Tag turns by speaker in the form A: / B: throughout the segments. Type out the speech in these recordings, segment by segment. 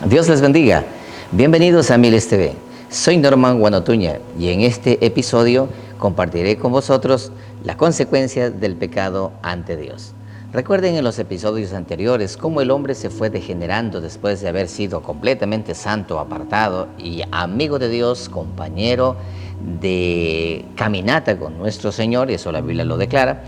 A: Dios les bendiga. Bienvenidos a Miles TV. Soy Norman Guanotuña y en este episodio compartiré con vosotros las consecuencias del pecado ante Dios. Recuerden en los episodios anteriores cómo el hombre se fue degenerando después de haber sido completamente santo, apartado y amigo de Dios, compañero de caminata con nuestro Señor, y eso la Biblia lo declara.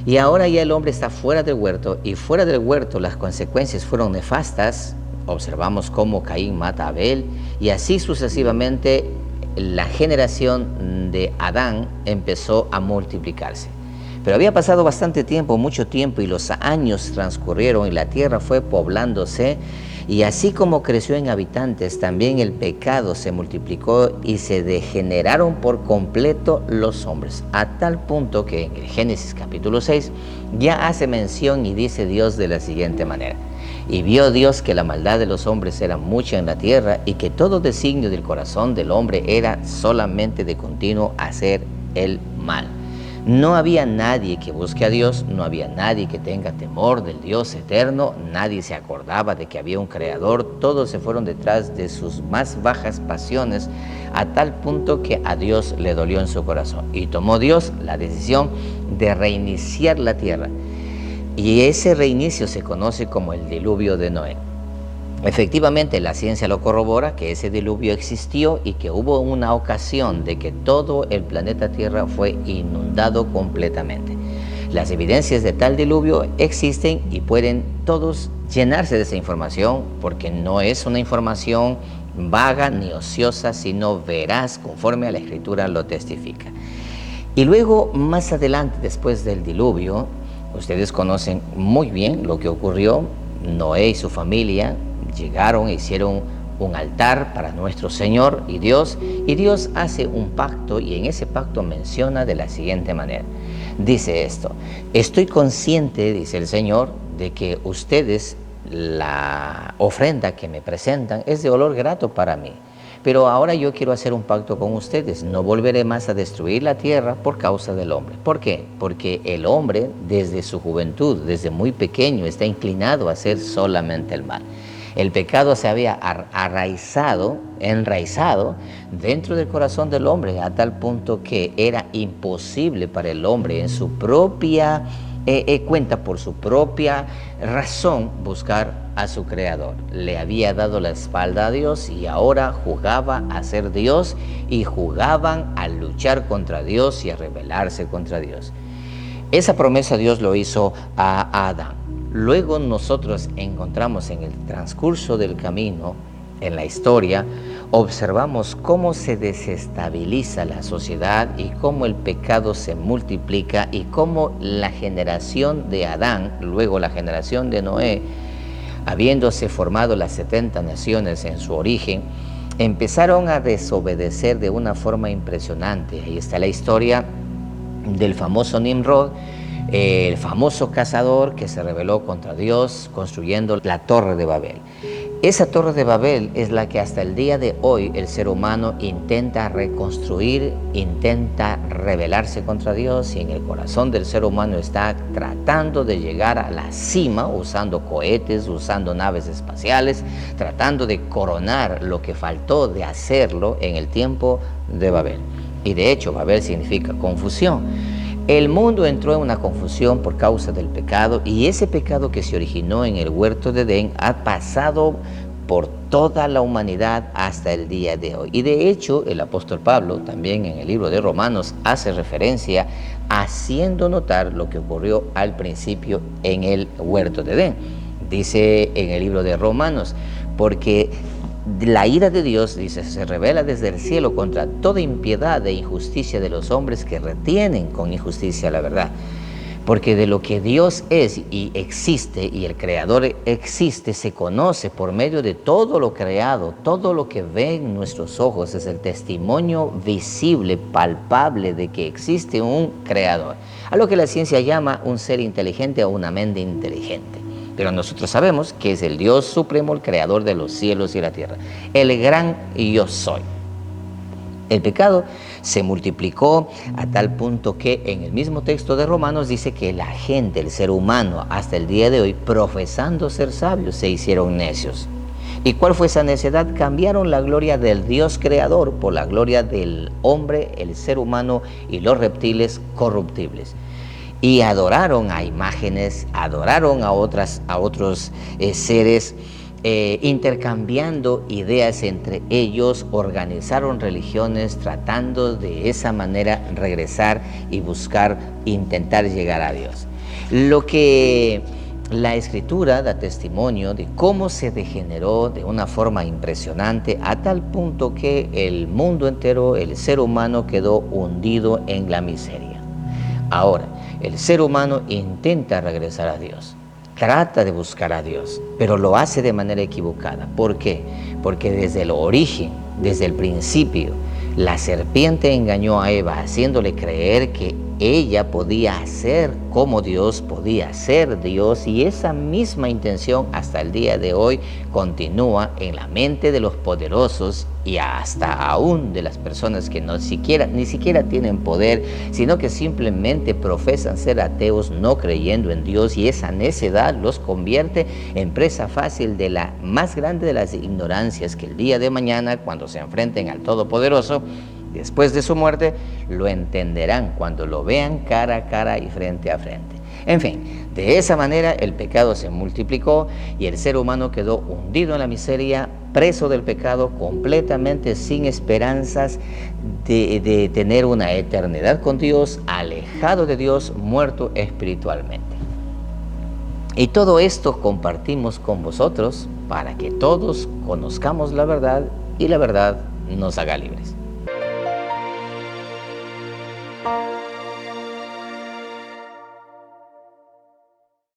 A: Y ahora ya el hombre está fuera del huerto, y fuera del huerto las consecuencias fueron nefastas. Observamos cómo Caín mata a Abel y así sucesivamente la generación de Adán empezó a multiplicarse. Pero había pasado bastante tiempo, mucho tiempo, y los años transcurrieron y la tierra fue poblándose, y así como creció en habitantes, también el pecado se multiplicó y se degeneraron por completo los hombres, a tal punto que en el Génesis capítulo 6 ya hace mención y dice Dios de la siguiente manera: y vio Dios que la maldad de los hombres era mucha en la tierra, y que todo designio del corazón del hombre era solamente de continuo hacer el mal. No había nadie que busque a Dios, no había nadie que tenga temor del Dios eterno, nadie se acordaba de que había un creador, todos se fueron detrás de sus más bajas pasiones, a tal punto que a Dios le dolió en su corazón. Y tomó Dios la decisión de reiniciar la tierra. Y ese reinicio se conoce como el diluvio de Noé. Efectivamente, la ciencia lo corrobora, que ese diluvio existió y que hubo una ocasión de que todo el planeta Tierra fue inundado completamente. Las evidencias de tal diluvio existen y pueden todos llenarse de esa información, porque no es una información vaga ni ociosa, sino veraz, conforme a la Escritura lo testifica. Y luego, más adelante, después del diluvio, ustedes conocen muy bien lo que ocurrió. Noé y su familia llegaron e hicieron un altar para nuestro Señor y Dios hace un pacto, y en ese pacto menciona de la siguiente manera. Dice esto: estoy consciente, dice el Señor, de que ustedes, la ofrenda que me presentan es de olor grato para mí. Pero ahora yo quiero hacer un pacto con ustedes. No volveré más a destruir la tierra por causa del hombre. ¿Por qué? Porque el hombre, desde su juventud, desde muy pequeño, está inclinado a hacer solamente el mal. El pecado se había enraizado dentro del corazón del hombre, a tal punto que era imposible para el hombre en su propia cuenta, por su propia razón, buscar a su creador. Le había dado la espalda a Dios y ahora jugaba a ser Dios, y jugaban a luchar contra Dios y a rebelarse contra Dios. Esa promesa Dios lo hizo a Adán. Luego nosotros encontramos en el transcurso del camino, en la historia, observamos cómo se desestabiliza la sociedad y cómo el pecado se multiplica, y cómo la generación de Adán, luego la generación de Noé, habiéndose formado las 70 naciones en su origen, empezaron a desobedecer de una forma impresionante. Ahí está la historia del famoso Nimrod, el famoso cazador que se rebeló contra Dios construyendo la Torre de Babel. Esa Torre de Babel es la que hasta el día de hoy el ser humano intenta reconstruir, intenta rebelarse contra Dios, y en el corazón del ser humano está tratando de llegar a la cima usando cohetes, usando naves espaciales, tratando de coronar lo que faltó de hacerlo en el tiempo de Babel. Y de hecho, Babel significa confusión. El mundo entró en una confusión por causa del pecado, y ese pecado que se originó en el huerto de Edén ha pasado por toda la humanidad hasta el día de hoy. Y de hecho, el apóstol Pablo también en el libro de Romanos hace referencia, haciendo notar lo que ocurrió al principio en el huerto de Edén. Dice en el libro de Romanos: porque la ira de Dios, dice, se revela desde el cielo contra toda impiedad e injusticia de los hombres que retienen con injusticia la verdad. Porque de lo que Dios es y existe, y el Creador existe, se conoce por medio de todo lo creado. Todo lo que ven nuestros ojos es el testimonio visible, palpable, de que existe un Creador, a lo que la ciencia llama un ser inteligente o una mente inteligente. Pero nosotros sabemos que es el Dios supremo, el creador de los cielos y la tierra, el gran yo soy. El pecado se multiplicó a tal punto que en el mismo texto de Romanos dice que la gente, el ser humano, hasta el día de hoy, profesando ser sabios, se hicieron necios. ¿Y cuál fue esa necedad? Cambiaron la gloria del Dios creador por la gloria del hombre, el ser humano y los reptiles corruptibles. Y adoraron a imágenes, adoraron a otros seres, intercambiando ideas entre ellos, organizaron religiones tratando de esa manera regresar y buscar, intentar llegar a Dios. Lo que la Escritura da testimonio de cómo se degeneró de una forma impresionante a tal punto que el mundo entero, el ser humano, quedó hundido en la miseria. Ahora, el ser humano intenta regresar a Dios, trata de buscar a Dios, pero lo hace de manera equivocada. ¿Por qué? Porque desde el origen, desde el principio, la serpiente engañó a Eva, haciéndole creer que ella podía ser como Dios, podía ser Dios, y esa misma intención hasta el día de hoy continúa en la mente de los poderosos y hasta aún de las personas que ni siquiera tienen poder, sino que simplemente profesan ser ateos, no creyendo en Dios, y esa necedad los convierte en presa fácil de la más grande de las ignorancias, que el día de mañana, cuando se enfrenten al Todopoderoso, después de su muerte, lo entenderán cuando lo vean cara a cara y frente a frente. En fin, de esa manera el pecado se multiplicó y el ser humano quedó hundido en la miseria, preso del pecado, completamente sin esperanzas de tener una eternidad con Dios, alejado de Dios, muerto espiritualmente. Y todo esto compartimos con vosotros para que todos conozcamos la verdad y la verdad nos haga libres.